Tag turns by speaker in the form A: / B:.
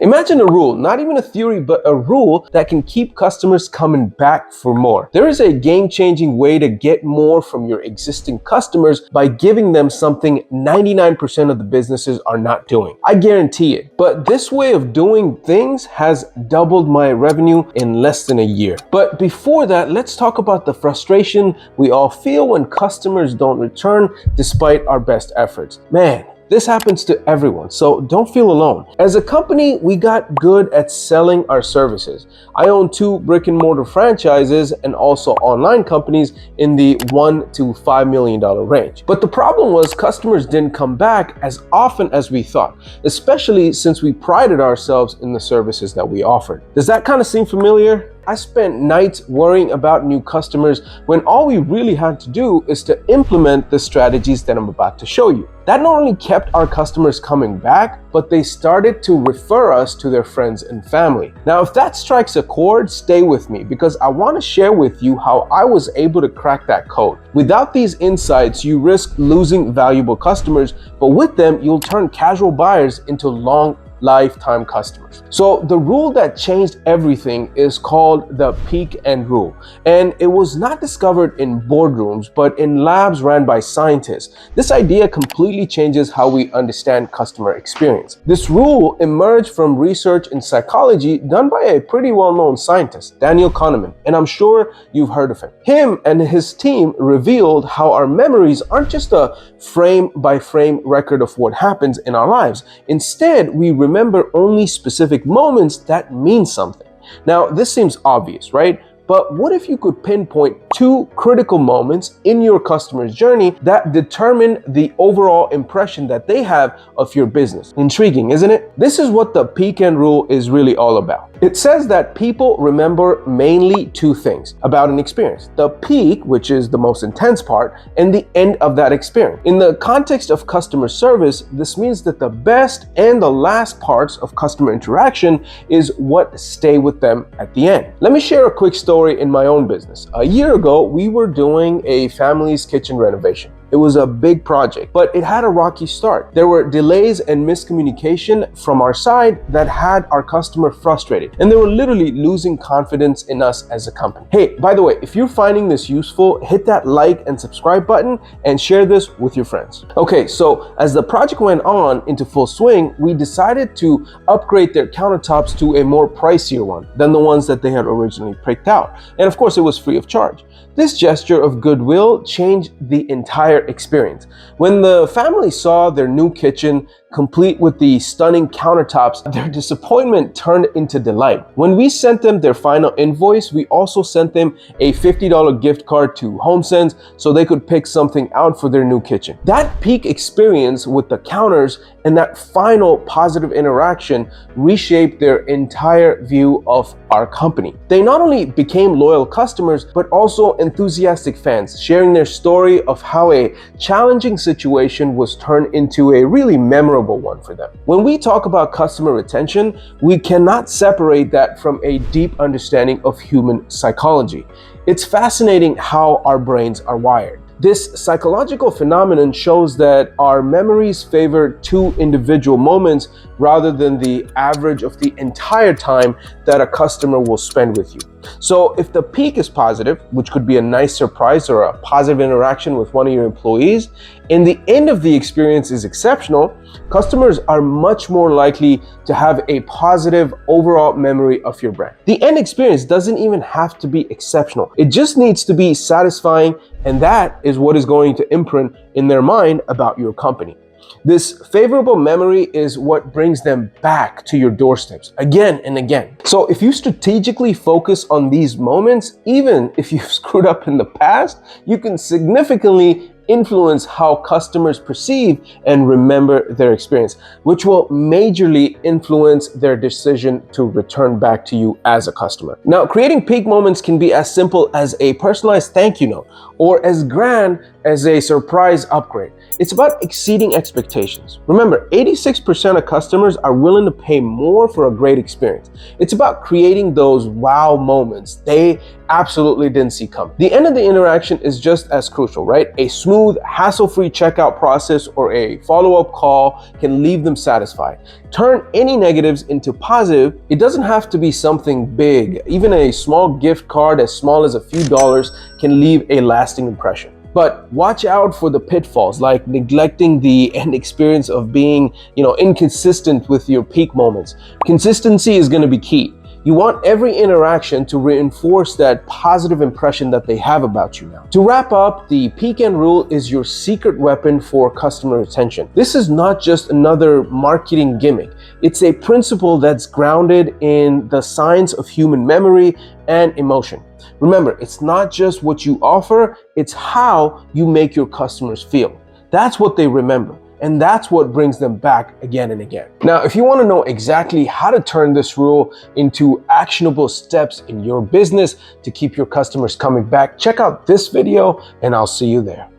A: Imagine a rule, not even a theory, but a rule that can keep customers coming back for more. There is a game-changing way to get more from your existing customers by giving them something 99% of the businesses are not doing. I guarantee it. But this way of doing things has doubled my revenue in less than a year. But before that, let's talk about the frustration we all feel when customers don't return despite our best efforts. Man, this happens to everyone, so don't feel alone. As a company, we got good at selling our services. I own 2 brick and mortar franchises and also online companies in the $1 to $5 million range. But the problem was customers didn't come back as often as we thought, especially since we prided ourselves in the services that we offered. Does that kind of seem familiar? I spent nights worrying about new customers when all we really had to do is to implement the strategies that I'm about to show you. That not only kept our customers coming back, but they started to refer us to their friends and family. Now, if that strikes a chord, stay with me because I want to share with you how I was able to crack that code. Without these insights, you risk losing valuable customers, but with them, you'll turn casual buyers into lifetime customers. So the rule that changed everything is called the peak end rule. And it was not discovered in boardrooms, but in labs ran by scientists. This idea completely changes how we understand customer experience. This rule emerged from research in psychology done by a pretty well-known scientist, Daniel Kahneman, and I'm sure you've heard of him. Him and his team revealed how our memories aren't just a frame-by-frame record of what happens in our lives. Instead, we remember only specific moments that mean something. Now, this seems obvious, right? But what if you could pinpoint 2 critical moments in your customer's journey that determine the overall impression that they have of your business? Intriguing, isn't it? This is what the peak end rule is really all about. It says that people remember mainly 2 things about an experience: the peak, which is the most intense part, and the end of that experience. In the context of customer service, this means that the best and the last parts of customer interaction is what stay with them at the end. Let me share a quick story in my own business. A year ago, we were doing a family's kitchen renovation. It was a big project, but it had a rocky start. There were delays and miscommunication from our side that had our customer frustrated, and they were literally losing confidence in us as a company. Hey, by the way, if you're finding this useful, hit that like and subscribe button and share this with your friends. Okay, so as the project went on into full swing, we decided to upgrade their countertops to a more pricier one than the ones that they had originally picked out. And of course, it was free of charge. This gesture of goodwill changed the entire experience. When the family saw their new kitchen, complete with the stunning countertops, their disappointment turned into delight. When we sent them their final invoice, we also sent them a $50 gift card to HomeSense so they could pick something out for their new kitchen. That peak experience with the counters and that final positive interaction reshaped their entire view of our company. They not only became loyal customers, but also enthusiastic fans, sharing their story of how a challenging situation was turned into a really memorable one for them. When we talk about customer retention, we cannot separate that from a deep understanding of human psychology. It's fascinating how our brains are wired. This psychological phenomenon shows that our memories favor 2 individual moments rather than the average of the entire time that a customer will spend with you. So if the peak is positive, which could be a nice surprise or a positive interaction with one of your employees, and the end of the experience is exceptional, customers are much more likely to have a positive overall memory of your brand. The end experience doesn't even have to be exceptional. It just needs to be satisfying, and that is what is going to imprint in their mind about your company. This favorable memory is what brings them back to your doorsteps again and again. So if you strategically focus on these moments, even if you've screwed up in the past, you can significantly influence how customers perceive and remember their experience, which will majorly influence their decision to return back to you as a customer. Now, creating peak moments can be as simple as a personalized thank you note or as grand as a surprise upgrade. It's about exceeding expectations. Remember, 86% of customers are willing to pay more for a great experience. It's about creating those wow moments they absolutely didn't see coming. The end of the interaction is just as crucial, right? A smooth, hassle-free checkout process or a follow-up call can leave them satisfied. Turn any negatives into positive. It doesn't have to be something big. Even a small gift card as small as a few dollars can leave a lasting impression. But watch out for the pitfalls, like neglecting the end experience of being, inconsistent with your peak moments. Consistency is going to be key. You want every interaction to reinforce that positive impression that they have about you now. To wrap up, the peak end rule is your secret weapon for customer retention. This is not just another marketing gimmick. It's a principle that's grounded in the science of human memory and emotion. Remember, it's not just what you offer, it's how you make your customers feel. That's what they remember. And that's what brings them back again and again. Now, if you want to know exactly how to turn this rule into actionable steps in your business to keep your customers coming back, check out this video and I'll see you there.